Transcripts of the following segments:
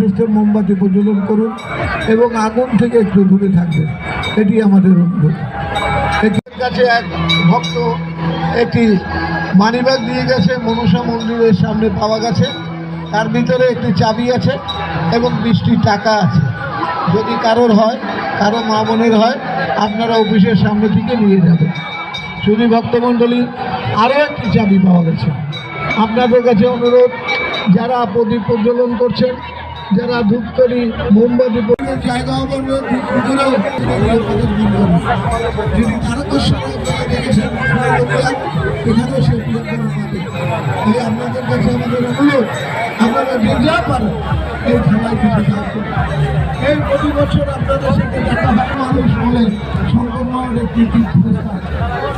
আস্তে মোমবাতি প্রজ্বলন করুন এবং আগুন থেকে একটু দূরে থাকবেন, এটি আমাদের অনুরোধ। এর কাছে এক ভক্ত একটি মানিব্যাগ দিয়ে গেছে, মনসা মন্দিরের সামনে পাওয়া গেছে। তার ভিতরে একটি চাবি আছে এবং 20টি টাকা আছে। যদি কারোর হয়, কারো মা বোনের হয়, আপনারা অফিসের সামনে থেকে নিয়ে যাবেন। শুধু ভক্তমণ্ডলী, আরও একটি চাবি পাওয়া গেছে। আপনাদের কাছে অনুরোধ, যারা প্রদীপ প্রজ্বলন করছেন, যারা ধূপকাঠি মোমবাতি জায়গা যদি তারকেশ্বরে দেখেছেন এখানেও সে এই আপনাদের কাছে আমাদের অনুরোধ, আপনারা যে যা পারেন এই খেলায় কিছু থাকবে। এই প্রতি বছর আপনাদের সাথে দেখা হয়, মানুষ বলে শঙ্কর মহারাজ একটি তীর্থস্থান,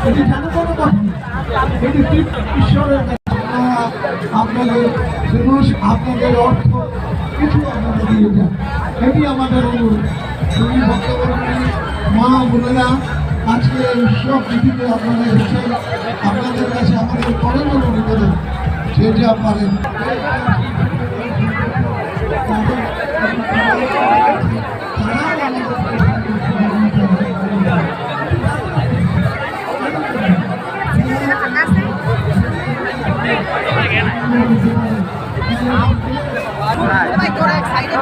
এটি জানো কোনো কথা না, এটি ঈশ্বরের কাছে আপনাদের মানুষ, আপনাদের অর্থ কিছু আপনাদের দিয়ে যান, এটি আমাদের অনুরোধ। তুমি ভক্তবর্তী মা বোনেরা, আজকে উৎসব তিথিতে আপনারা এসেছেন, আপনাদের কাছে আমাদের করেন নিবেদন, যে যা পারেন Oh my God, excited.